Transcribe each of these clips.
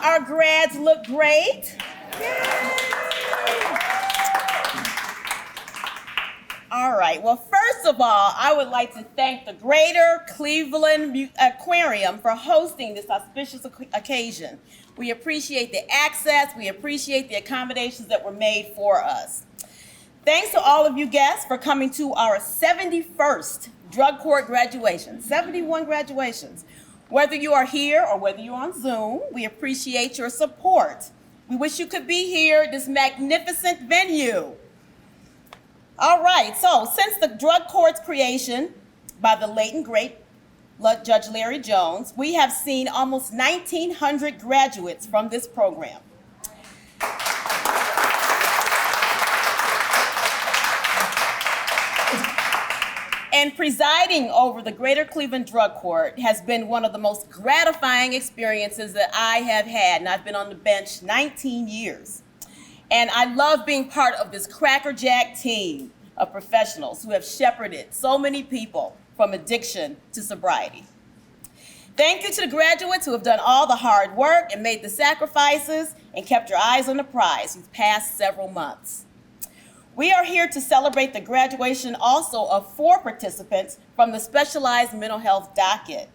our grads look great? Yay! All right, well, first of all, I would like to thank the Greater Cleveland Aquarium for hosting this auspicious occasion. We appreciate the access, we appreciate the accommodations that were made for us. Thanks to all of you guests for coming to our 71st drug court graduation, 71 graduations. Whether you are here or whether you're on Zoom, we appreciate your support. We wish you could be here at this magnificent venue. All right, so since the drug court's creation by the late and great Judge Larry Jones, we have seen almost 1,900 graduates from this program. And presiding over the Greater Cleveland Drug Court has been one of the most gratifying experiences that I have had, and I've been on the bench 19 years. And I love being part of this crackerjack team of professionals who have shepherded so many people from addiction to sobriety. Thank you to the graduates who have done all the hard work and made the sacrifices and kept your eyes on the prize these past several months. We are here to celebrate the graduation also of 4 participants from the specialized mental health docket.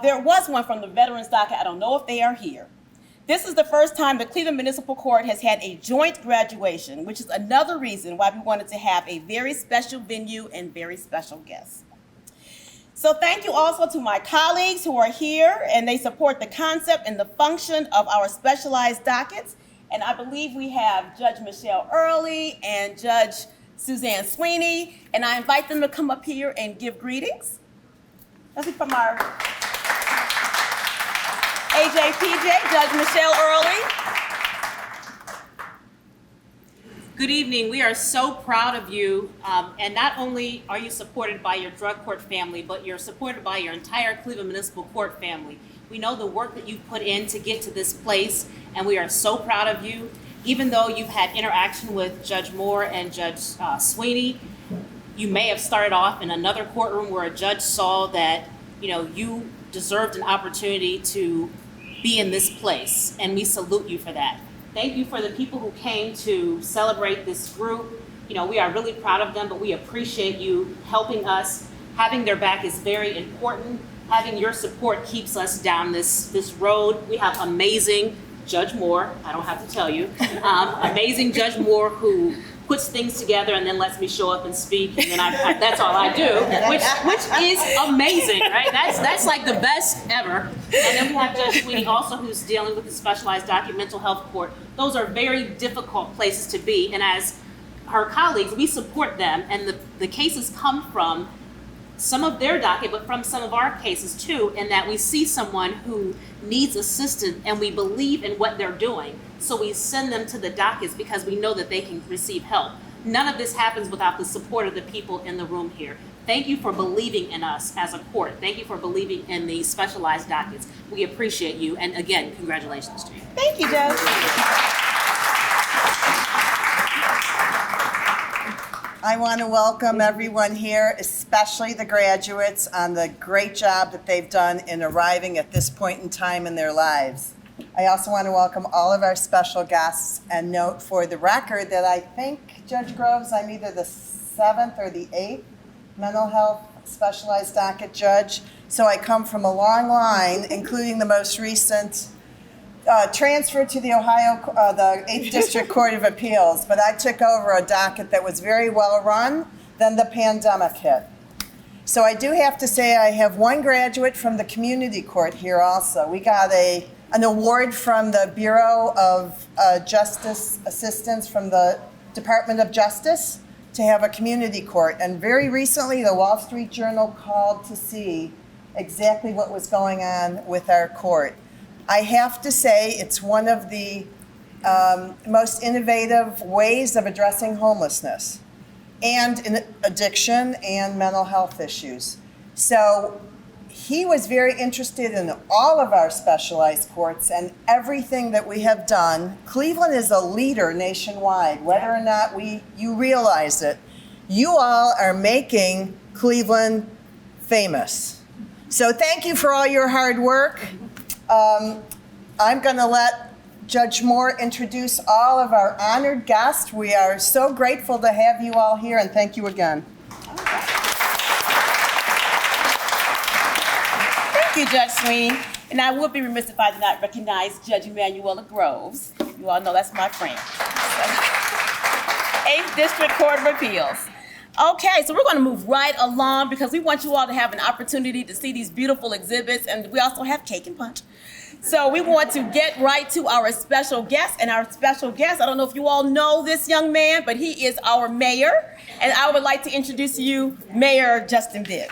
There was one from the veterans docket. I don't know if they are here. This is the first time the Cleveland Municipal Court has had a joint graduation, which is another reason why we wanted to have a very special venue and very special guests. So thank you also to my colleagues who are here, and they support the concept and the function of our specialized dockets. And I believe we have Judge Michelle Early and Judge Suzanne Sweeney, and I invite them to come up here and give greetings. This is from our AJPJ, Judge Michelle Early. Good evening. We are so proud of you, and not only are you supported by your drug court family, but you're supported by your entire Cleveland Municipal Court family. We know the work that you've put in to get to this place, and we are so proud of you. Even though you've had interaction with Judge Moore and Judge Sweeney, you may have started off in another courtroom where a judge saw that you deserved an opportunity to be in this place, and we salute you for that. Thank you for the people who came to celebrate this group. We are really proud of them, but we appreciate you helping us. Having their back is very important. Having your support keeps us down this road. We have amazing Judge Moore, I don't have to tell you, amazing Judge Moore who puts things together and then lets me show up and speak, and then that's all I do, which is amazing, right? That's like the best ever. And then we have Judge Sweeney also, who's dealing with the specialized docket mental health court. Those are very difficult places to be, and as her colleagues, we support them, and the cases come from some of their docket, but from some of our cases too, in that we see someone who needs assistance and we believe in what they're doing. So we send them to the dockets because we know that they can receive help. None of this happens without the support of the people in the room here. Thank you for believing in us as a court. Thank you for believing in the specialized dockets. We appreciate you. And again, congratulations to you. Thank you, Judge. I want to welcome everyone here, especially the graduates, on the great job that they've done in arriving at this point in time in their lives. I also want to welcome all of our special guests and note for the record that I think, Judge Groves, I'm either the 7th or the 8th mental health specialized docket judge. So I come from a long line, including the most recent transfer to the the 8th District Court of Appeals, but I took over a docket that was very well run. Then the pandemic hit. So I do have to say I have one graduate from the community court here also. We got an award from the Bureau of Justice Assistance from the Department of Justice to have a community court. And very recently, the Wall Street Journal called to see exactly what was going on with our court. I have to say it's one of the most innovative ways of addressing homelessness and in addiction and mental health issues. So he was very interested in all of our specialized courts and everything that we have done. Cleveland is a leader nationwide, whether or not you realize it. You all are making Cleveland famous. So thank you for all your hard work. I'm going to let Judge Moore introduce all of our honored guests. We are so grateful to have you all here, and thank you again. Thank you, Judge Sweeney. And I would be remiss if I did not recognize Judge Emanuela Groves. You all know that's my friend. 8th District Court of Appeals. Okay, so we're going to move right along because we want you all to have an opportunity to see these beautiful exhibits, and we also have cake and punch. So we want to get right to our special guest, and our special guest, I don't know if you all know this young man, but he is our mayor, and I would like to introduce to you Mayor Justin Bibb.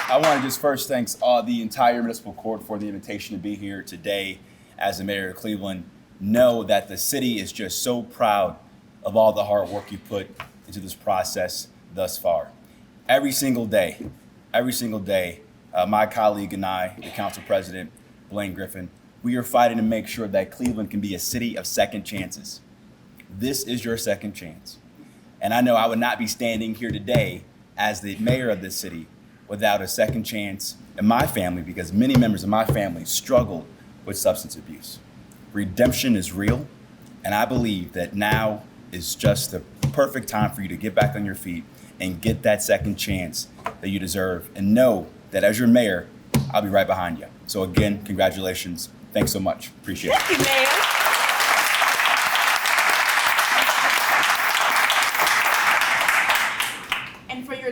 I want to just first thank the entire municipal court for the invitation to be here today as the mayor of Cleveland. Know that the city is just so proud of all the hard work you put into this process thus far. Every single day, my colleague and I, the council president, Blaine Griffin, we are fighting to make sure that Cleveland can be a city of second chances. This is your second chance. And I know I would not be standing here today as the mayor of this city without a second chance in my family, because many members of my family struggle with substance abuse. Redemption is real, and I believe that now is just the perfect time for you to get back on your feet and get that second chance that you deserve, and know that as your mayor, I'll be right behind you. So again, congratulations. Thanks so much. Appreciate it. Thank you, Mayor.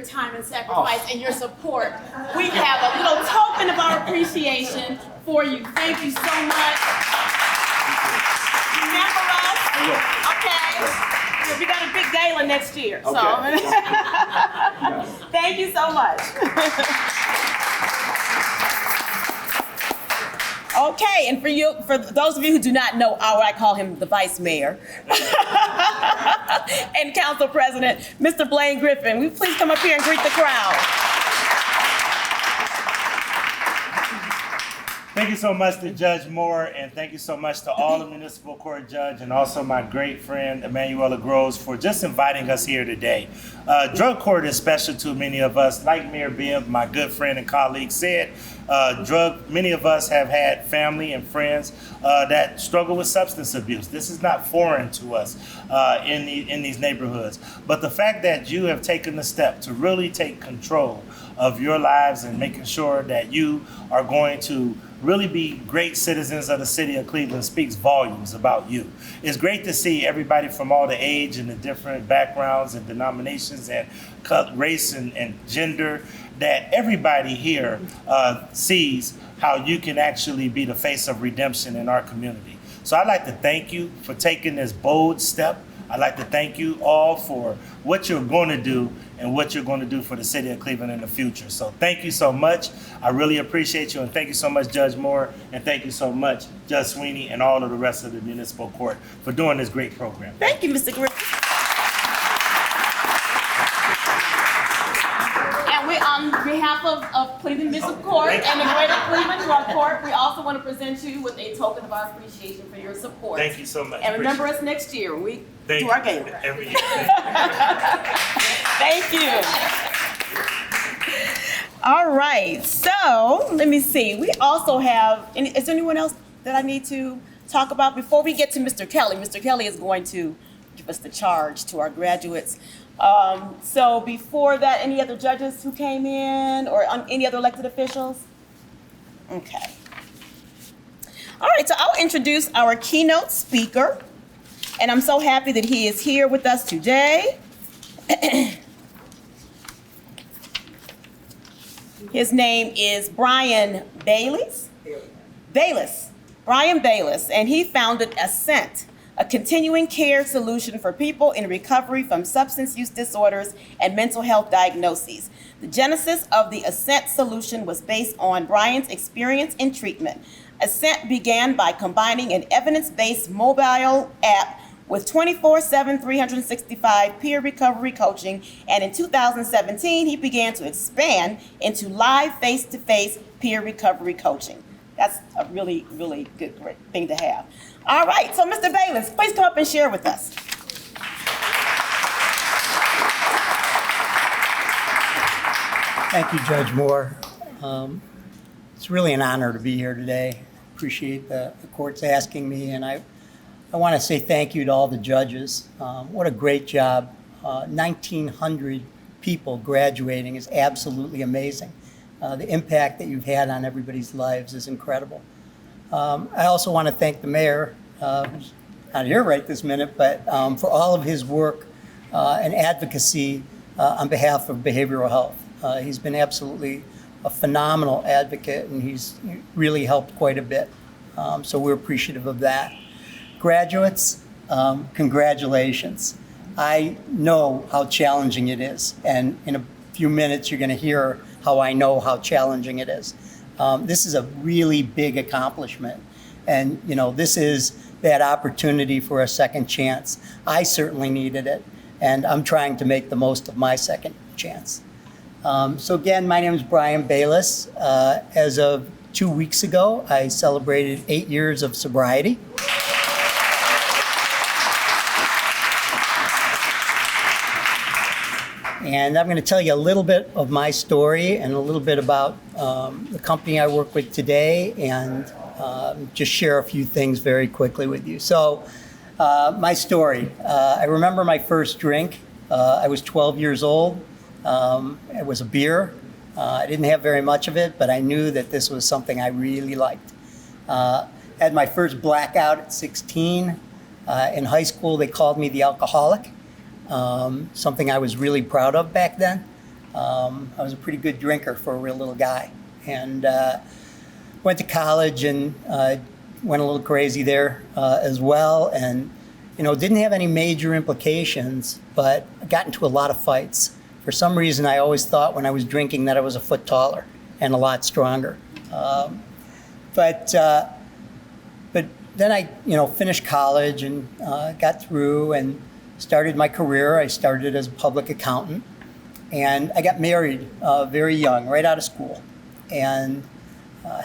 Time and sacrifice and your support. We have a little token of our appreciation for you. Thank you so much. Remember us? Okay. We got a big gala next year. So thank you so much. Okay, and for those of you who do not know, I call him the vice mayor and council president, Mr. Blaine Griffin. Will you please come up here and greet the crowd? Thank you so much to Judge Moore, and thank you so much to all the municipal court judge and also my great friend Emanuela Groves for just inviting us here today. Drug court is special to many of us. Like Mayor Bibb, my good friend and colleague, said, many of us have had family and friends that struggle with substance abuse. This is not foreign to us in these neighborhoods. But the fact that you have taken the step to really take control of your lives and making sure that you are going to really be great citizens of the city of Cleveland speaks volumes about you. It's great to see everybody from all the age and the different backgrounds and denominations and race and gender, that everybody here sees how you can actually be the face of redemption in our community. So I'd like to thank you for taking this bold step. I'd like to thank you all for what you're going to do and what you're going to do for the city of Cleveland in the future. So thank you so much. I really appreciate you, and thank you so much, Judge Moore, and thank you so much, Judge Sweeney, and all of the rest of the municipal court for doing this great program. Thank you, Mr. Griffin. And we, on behalf of Cleveland Municipal Court and the Greater Cleveland Drug Court, we also want to present you with a token of our appreciation for your support. Thank you so much. And remember us next year when we Thank do you. our gala. Every year. Thank you. All right, so let me see. We also have, is there anyone else that I need to talk about? Before we get to Mr. Kelly, Mr. Kelly is going to give us the charge to our graduates. So before that, any other judges who came in or any other elected officials? Okay. All right, so I'll introduce our keynote speaker, and I'm so happy that he is here with us today. His name is Brian Bayless. Brian Bayless, and he founded Ascent, a continuing care solution for people in recovery from substance use disorders and mental health diagnoses. The genesis of the Ascent solution was based on Brian's experience in treatment. Ascent began by combining an evidence-based mobile app with 24/7, 365 peer recovery coaching, and in 2017, he began to expand into live face-to-face peer recovery coaching. That's a really, really good great thing to have. All right, so Mr. Bayless, please come up and share with us. Thank you, Judge Moore. It's really an honor to be here today. Appreciate the court's asking me, and I want to say thank you to all the judges. What a great job. 1,900 people graduating is absolutely amazing. The impact that you've had on everybody's lives is incredible. I also want to thank the mayor, who's not here right this minute, but for all of his work and advocacy on behalf of behavioral health. He's been absolutely a phenomenal advocate, and he's really helped quite a bit. So we're appreciative of that. Graduates, congratulations. I know how challenging it is, and in a few minutes you're going to hear how I know how challenging it is. This is a really big accomplishment, and this is that opportunity for a second chance. I certainly needed it, and I'm trying to make the most of my second chance. So again, my name is Brian Bayless. As of 2 weeks ago, I celebrated 8 years of sobriety. And I'm going to tell you a little bit of my story and a little bit about the company I work with today, and just share a few things very quickly with you. So my story, I remember my first drink. I was 12 years old. It was a beer. I didn't have very much of it, but I knew that this was something I really liked. Had my first blackout at 16. In high school, they called me the alcoholic, something I was really proud of back then. I was a pretty good drinker for a real little guy. And went to college and went a little crazy there as well. And, didn't have any major implications, but I got into a lot of fights. For some reason, I always thought when I was drinking that I was a foot taller and a lot stronger. But then I, finished college and got through and started my career. I started as a public accountant, and I got married very young, right out of school, and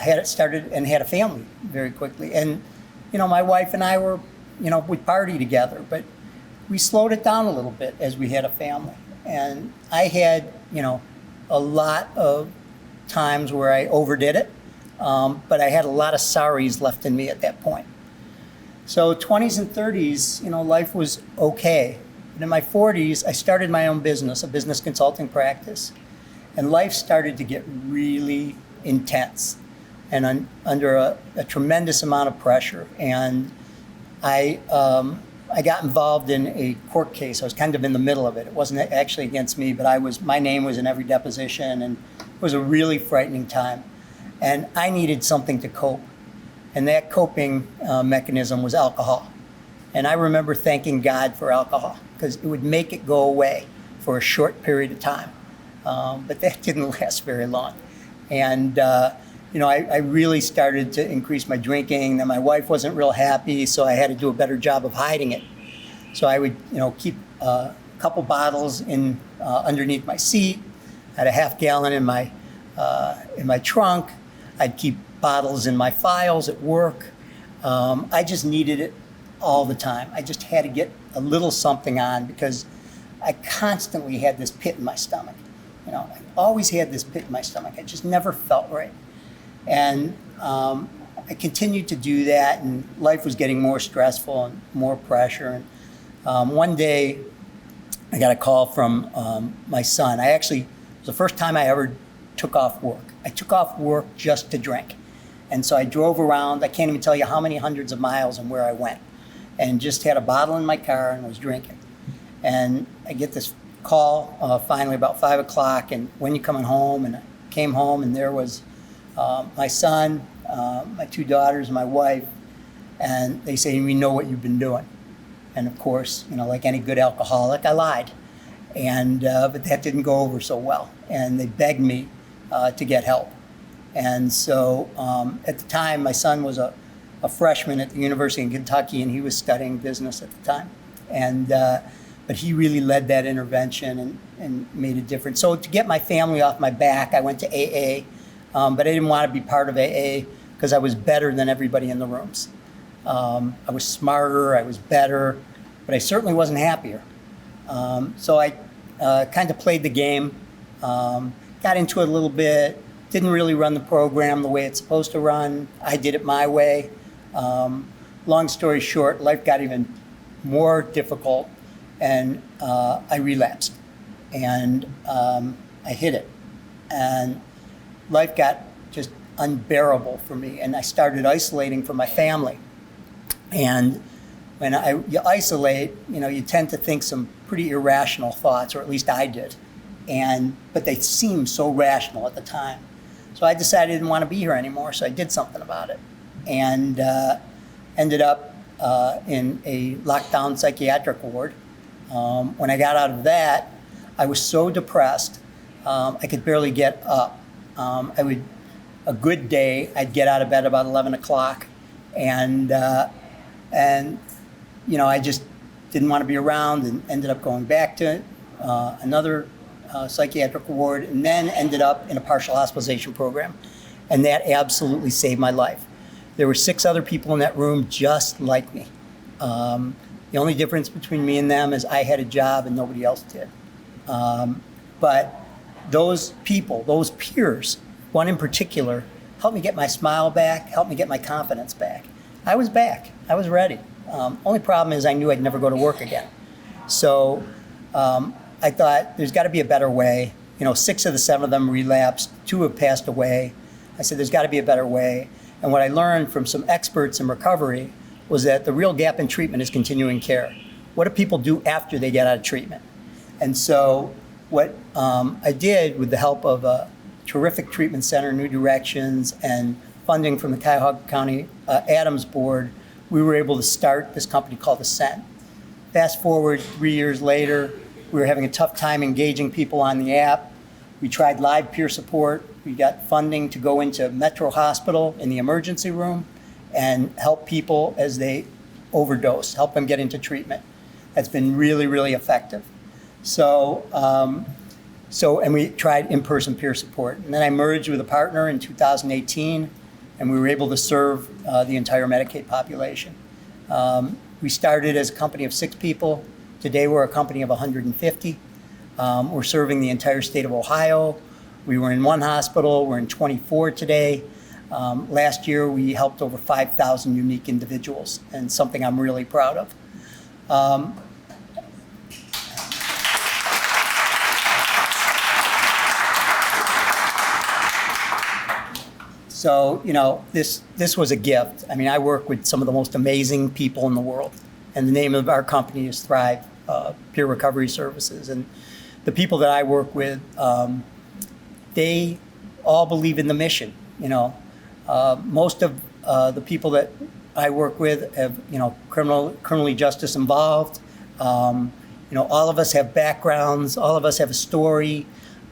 had a family very quickly. And my wife and I were, we'd party together, but we slowed it down a little bit as we had a family. And I had, a lot of times where I overdid it, but I had a lot of sorries left in me at that point. So 20s and 30s, life was okay. But in my 40s, I started my own business, a business consulting practice, and life started to get really intense and under a tremendous amount of pressure. And I got involved in a court case. I was kind of in the middle of it. It wasn't actually against me, but my name was in every deposition, and it was a really frightening time. And I needed something to cope. And that coping mechanism was alcohol. And I remember thanking God for alcohol, because it would make it go away for a short period of time. But that didn't last very long. And I really started to increase my drinking, and my wife wasn't real happy, so I had to do a better job of hiding it. So I would, keep a couple bottles in underneath my seat. I had a half gallon in my trunk. I'd keep bottles in my files at work. I just needed it all the time. I just had to get a little something on, because I constantly had this pit in my stomach. I always had this pit in my stomach. I just never felt right. And I continued to do that, and life was getting more stressful and more pressure. And one day, I got a call from my son. It was the first time I ever took off work. I took off work just to drink. And so I drove around. I can't even tell you how many hundreds of miles and where I went, and just had a bottle in my car and was drinking. And I get this call finally about 5 o'clock, and when you coming home? And I came home, and there was my son, my two daughters, and my wife, and they say, "We know what you've been doing." And of course, like any good alcoholic, I lied. And but that didn't go over so well, and they begged me to get help. And so at the time, my son was a freshman at the University of Kentucky, and he was studying business at the time. And but he really led that intervention and made a difference. So to get my family off my back, I went to AA. But I didn't want to be part of AA because I was better than everybody in the rooms. I was smarter, I was better, but I certainly wasn't happier. So I kind of played the game, got into it a little bit, didn't really run the program the way it's supposed to run. I did it my way. Long story short, life got even more difficult, and I relapsed, and I hit it, and life got just unbearable for me, and I started isolating from my family. And when you isolate, you tend to think some pretty irrational thoughts, or at least I did, but they seemed so rational at the time. So I decided I didn't want to be here anymore, so I did something about it, and ended up in a lockdown psychiatric ward. When I got out of that, I was so depressed, I could barely get up. A good day, I'd get out of bed about 11 o'clock, and I just didn't want to be around, and ended up going back to another psychiatric ward, and then ended up in a partial hospitalization program. And that absolutely saved my life. There were 6 other people in that room just like me. The only difference between me and them is I had a job and nobody else did. But those people, those peers, one in particular, helped me get my smile back, helped me get my confidence back. I was back. I was ready. Only problem is I knew I'd never go to work again. So I thought there's got to be a better way. 6 of the 7 of them relapsed. 2 have passed away. I said there's got to be a better way. And what I learned from some experts in recovery was that the real gap in treatment is continuing care. What do people do after they get out of treatment? And so what I did, with the help of a terrific treatment center, New Directions, and funding from the Cuyahoga County Adams Board, we were able to start this company called Ascent. Fast forward 3 years later, we were having a tough time engaging people on the app. We tried live peer support. We got funding to go into Metro Hospital in the emergency room and help people as they overdose, help them get into treatment. That's been really, really effective. So we tried in-person peer support. And then I merged with a partner in 2018, and we were able to serve the entire Medicaid population. We started as a company of 6 people. Today we're a company of 150. We're serving the entire state of Ohio. We were in 1 hospital. We're in 24 today. Last year we helped over 5,000 unique individuals, and something I'm really proud of. So, this was a gift. I mean, I work with some of the most amazing people in the world, and the name of our company is Thrive Peer Recovery Services. And the people that I work with, they all believe in the mission. Most of the people that I work with have, criminally justice involved. All of us have backgrounds. All of us have a story,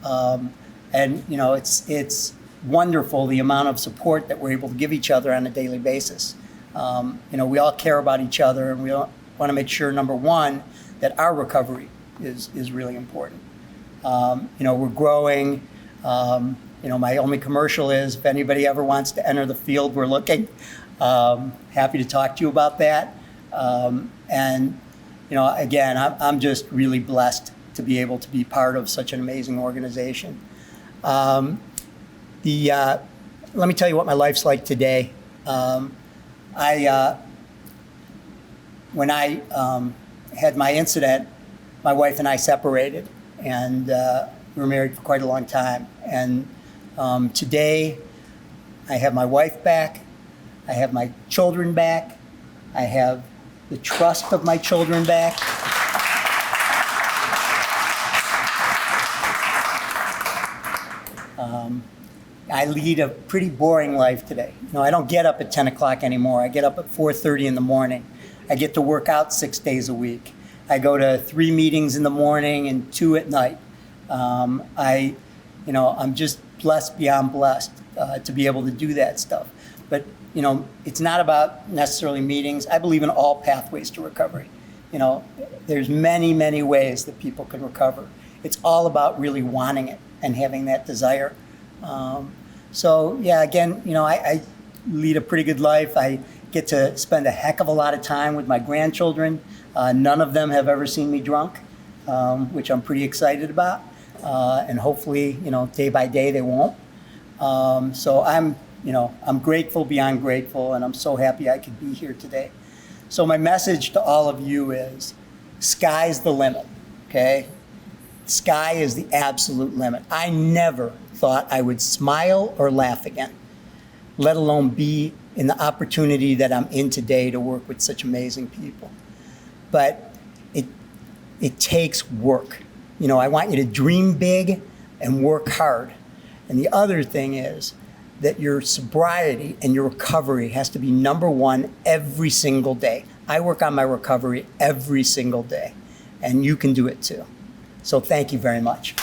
and it's wonderful the amount of support that we're able to give each other on a daily basis. We all care about each other, and we want to make sure, number one, that our recovery is really important. We're growing. My only commercial is, if anybody ever wants to enter the field, we're looking. Happy to talk to you about that. Again, I'm just really blessed to be able to be part of such an amazing organization. Let me tell you what my life's like today. When I had my incident, my wife and I separated, and we were married for quite a long time. And today, I have my wife back, I have my children back, I have the trust of my children back. I lead a pretty boring life today. I don't get up at 10 o'clock anymore. I get up at 4:30 in the morning. I get to work out 6 days a week. I go to 3 meetings in the morning and 2 at night. I'm just blessed beyond blessed to be able to do that stuff. But, it's not about necessarily meetings. I believe in all pathways to recovery. There's many, many ways that people can recover. It's all about really wanting it and having that desire. I lead a pretty good life. I get to spend a heck of a lot of time with my grandchildren. None of them have ever seen me drunk, which I'm pretty excited about. and hopefully, day by day they won't. So I'm grateful beyond grateful, and I'm so happy I could be here today. So my message to all of you is, sky's the limit, okay? Sky is the absolute limit. I never thought I would smile or laugh again, let alone be in the opportunity that I'm in today to work with such amazing people. But it takes work. I want you to dream big and work hard. And the other thing is that your sobriety and your recovery has to be number one every single day. I work on my recovery every single day, and you can do it too. So thank you very much.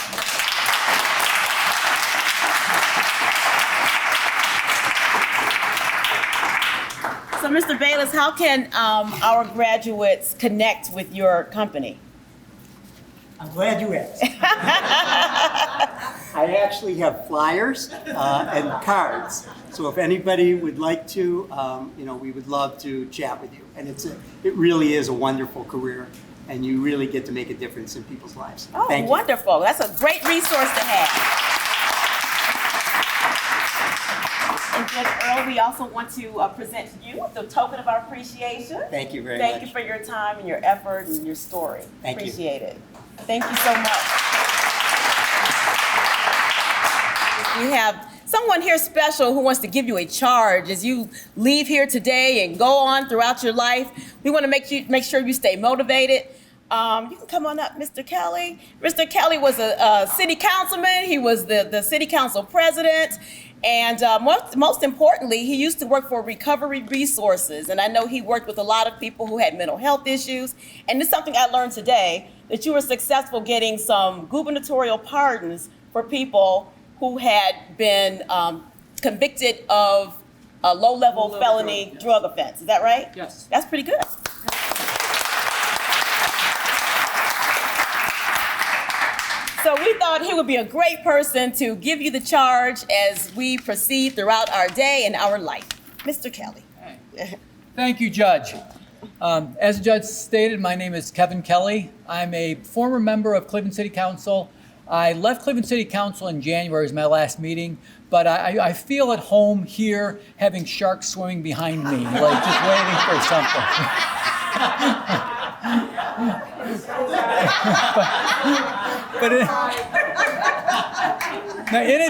So, Mr. Bayless, how can our graduates connect with your company? I'm glad you asked. I actually have flyers and cards. So if anybody would like to, we would love to chat with you. And it really is a wonderful career, and you really get to make a difference in people's lives. Oh, Thank you. wonderful. That's a great resource to have. And Judge Earl, we also want to present to you the token of our appreciation. Thank you very much. Thank you for your time and your effort and your story. Thank you. Appreciate it. Thank you so much. We have someone here special who wants to give you a charge as you leave here today and go on throughout your life. We want to make sure you stay motivated. You can come on up, Mr. Kelly. Mr. Kelly was a city councilman. He was the city council president. And most importantly, he used to work for Recovery Resources. And I know he worked with a lot of people who had mental health issues. And this is something I learned today, that you were successful getting some gubernatorial pardons for people who had been convicted of a low-level felony drug offense. Is that right? Yes. That's pretty good. So we thought he would be a great person to give you the charge as we proceed throughout our day and our life. Mr. Kelly. Thank you, Judge. As the judge stated, my name is Kevin Kelly. I'm a former member of Cleveland City Council. I left Cleveland City Council in January as my last meeting, but I feel at home here having sharks swimming behind me, like just waiting for something. Now, in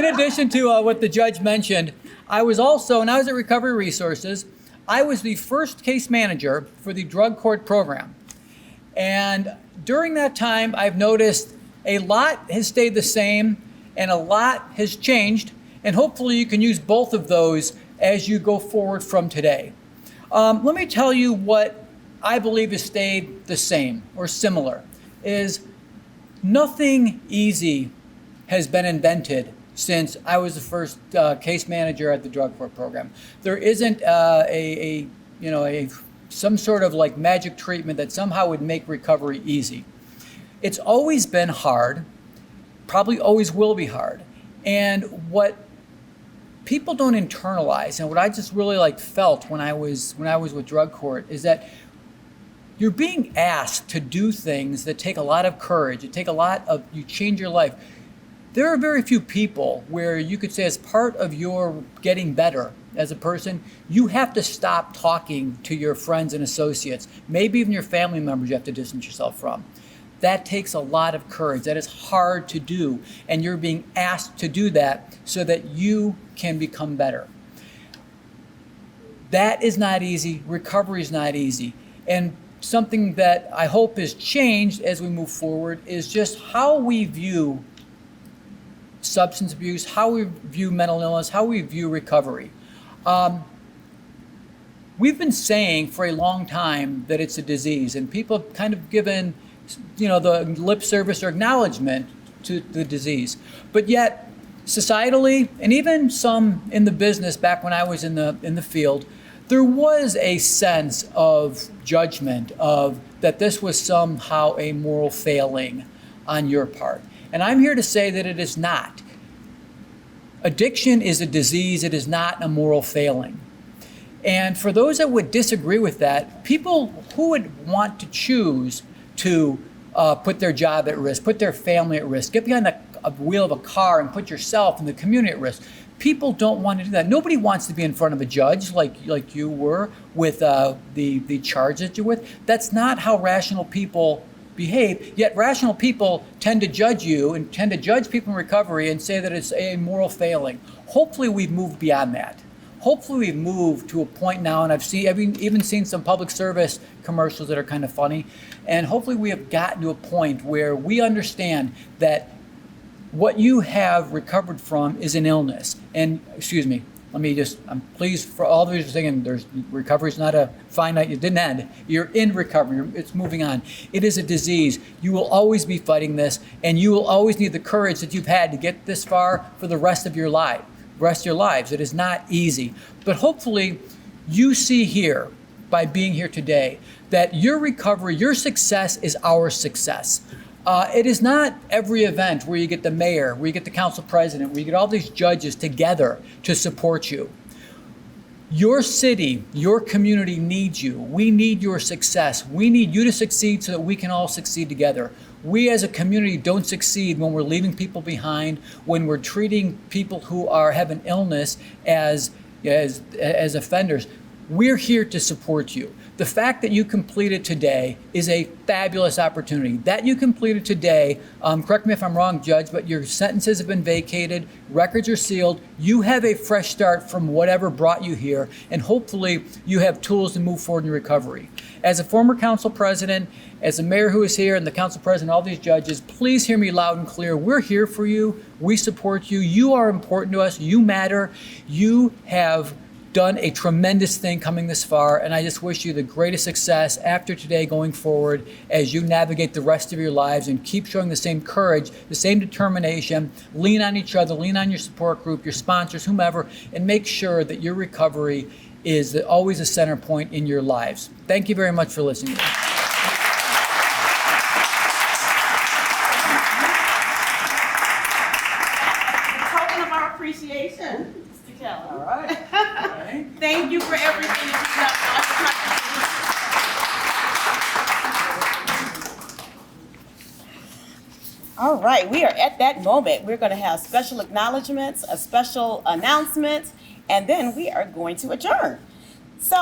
addition to what the judge mentioned, I was also, when I was at Recovery Resources, I was the first case manager for the drug court program. And during that time, I've noticed a lot has stayed the same and a lot has changed. And hopefully you can use both of those as you go forward from today. Let me tell you what I believe has stayed the same or similar is nothing easy has been invented since I was the first case manager at the drug court program. There isn't some sort of like magic treatment that somehow would make recovery easy. It's always been hard, probably always will be hard. And what people don't internalize, and what I just really felt when I was with drug court, is that you're being asked to do things that take a lot of courage. You change your life. There are very few people where you could say, as part of your getting better as a person, you have to stop talking to your friends and associates. Maybe even your family members you have to distance yourself from. That takes a lot of courage. That is hard to do. And you're being asked to do that so that you can become better. That is not easy. Recovery is not easy. And something that I hope is changed as we move forward is just how we view substance abuse, how we view mental illness, how we view recovery. We've been saying for a long time that it's a disease, and people have kind of given, the lip service or acknowledgement to the disease. But yet, societally, and even some in the business back when I was in the field, there was a sense of judgment of that this was somehow a moral failing on your part. And I'm here to say that it is not. Addiction is a disease. It is not a moral failing. And for those that would disagree with that, people who would want to choose to put their job at risk, put their family at risk, get behind a wheel of a car and put yourself and the community at risk. People don't want to do that. Nobody wants to be in front of a judge like you were with the charge that you're with. That's not how rational people behave. Yet rational people tend to judge you and tend to judge people in recovery and say that it's a moral failing. Hopefully we've moved beyond that. Hopefully we've moved to a point now, and I've even seen some public service commercials that are kind of funny, and hopefully we have gotten to a point where we understand that what you have recovered from is an illness. And, excuse me, I'm pleased for all of you saying recovery is not a finite, it didn't end. You're in recovery, it's moving on. It is a disease. You will always be fighting this, and you will always need the courage that you've had to get this far for the rest of your lives. It is not easy. But hopefully you see here, by being here today, that your recovery, your success is our success. It is not every event where you get the mayor, where you get the council president, where you get all these judges together to support you. Your city, your community needs you. We need your success. We need you to succeed so that we can all succeed together. We as a community don't succeed when we're leaving people behind, when we're treating people who have an illness as offenders. We're here to support you. The fact that you completed today is a fabulous opportunity. That you completed today, correct me if I'm wrong, Judge, but your sentences have been vacated, records are sealed, you have a fresh start from whatever brought you here, and hopefully you have tools to move forward in recovery. As a former council president, as a mayor who is here, and the council president, all these judges, please hear me loud and clear. We're here for you. We support you. You are important to us. You matter. You have done a tremendous thing coming this far, and I just wish you the greatest success after today going forward as you navigate the rest of your lives and keep showing the same courage, the same determination. Lean on each other, lean on your support group, your sponsors, whomever, and make sure that your recovery is always a center point in your lives. Thank you very much for listening. Token of our appreciation, Mr. Kelly. All right. Thank you for everything that you've done. All right, we are at that moment. We're going to have special acknowledgements, a special announcement, and then we are going to adjourn. So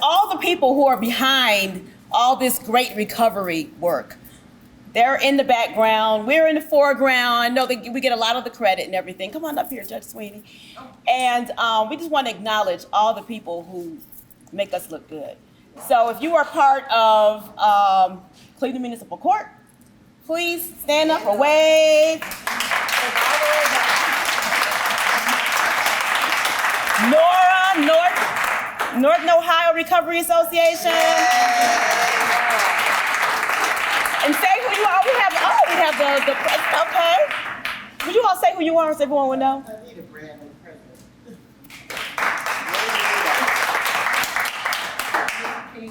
all the people who are behind all this great recovery work, they're in the background. We're in the foreground. I know that we get a lot of the credit and everything. Come on up here, Judge Sweeney. And we just want to acknowledge all the people who make us look good. So if you are part of Cleveland Municipal Court, please stand up or wave. Northern Ohio Recovery Association. And say who you are. We have the okay. Would you all say who you are so everyone would know? Anita Brand, president.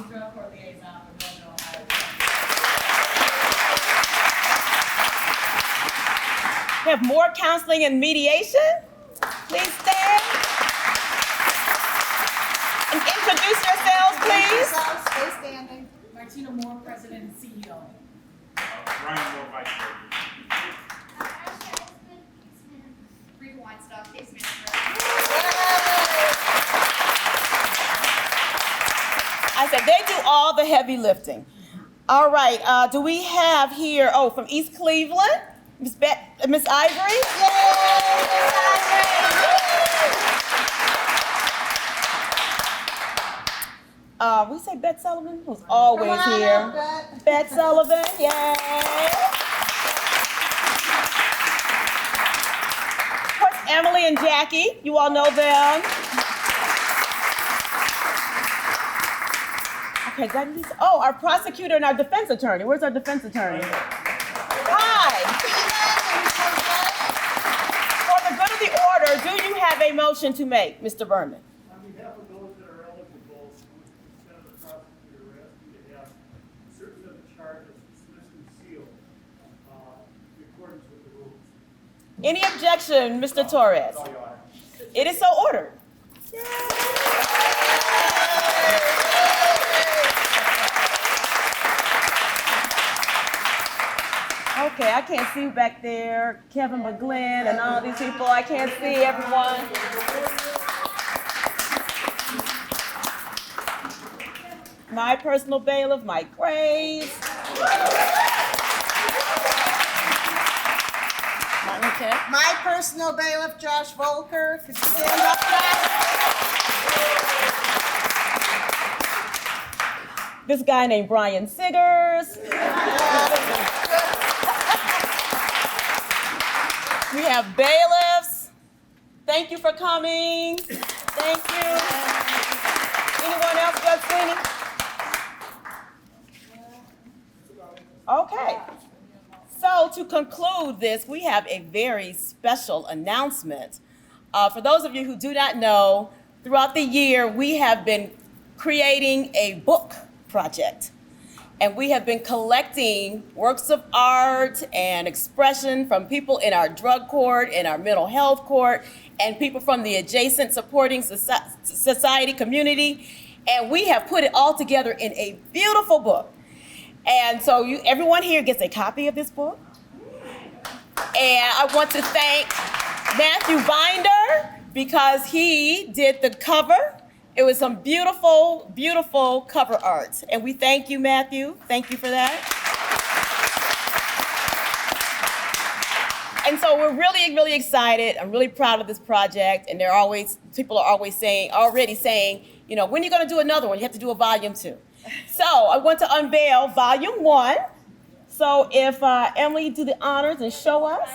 Drug Court liaison for Northern Ohio. We have more counseling and mediation. Please stand. And introduce yourselves, please. Stay standing. Martina Moore, president and CEO. Brian Moore, vice president. I said they do all the heavy lifting. All right, do we have here, from East Cleveland, Miss Ivory? We say Bette Sullivan, who's always here. Bette Sullivan, yay. Of course, Emily and Jackie, you all know them. Okay, our prosecutor and our defense attorney. Where's our defense attorney? Hi. For the good of the order, do you have a motion to make, Mr. Berman? On behalf of those that are eligible, instead of the prosecutor, we're asking to have certain of the charges dismissed and sealed in accordance with the rules. Any objection, Mr. Torres? It is so ordered. Okay, I can't see you back there, Kevin McGlynn and all these people. I can't see everyone. My personal bailiff, Mike Graves. My personal bailiff, Josh Volker. Could you stand up, Josh? This guy named Brian Siggers. We have bailiffs. Thank you for coming. Thank you. Anyone else, Judge Sweeney? Okay. So to conclude this, we have a very special announcement. For those of you who do not know, throughout the year, we have been creating a book project. And we have been collecting works of art and expression from people in our drug court, in our mental health court, and people from the adjacent supporting society community. And we have put it all together in a beautiful book. And so everyone here gets a copy of this book. And I want to thank Matthew Binder because he did the cover. It was some beautiful, beautiful cover art. And we thank you, Matthew. Thank you for that. And so we're really, really excited. I'm really proud of this project. And people are already saying, you know, when are you going to do another one? You have to do a volume 2. So I want to unveil volume 1. So if Emily, do the honors and show us.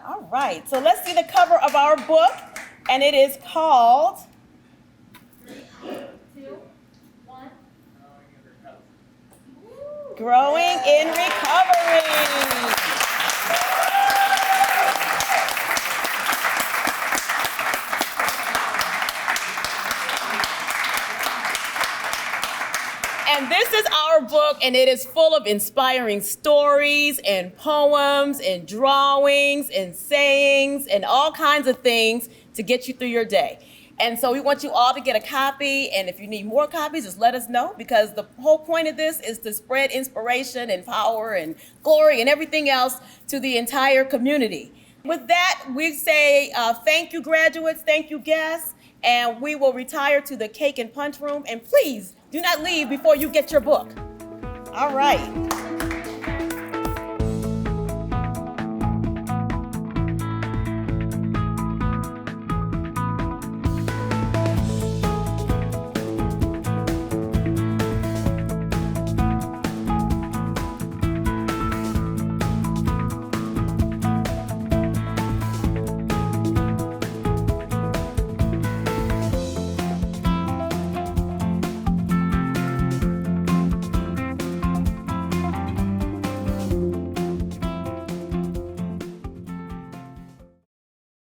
All right, so let's see the cover of our book, and it is called 3, 2, 1. Growing in Recovery. And this is our book, and it is full of inspiring stories and poems and drawings and sayings and all kinds of things to get you through your day. And so we want you all to get a copy, and if you need more copies, just let us know, because the whole point of this is to spread inspiration and power and glory and everything else to the entire community. With that, we say thank you, graduates, thank you, guests, and we will retire to the cake and punch room, and please do not leave before you get your book. All right.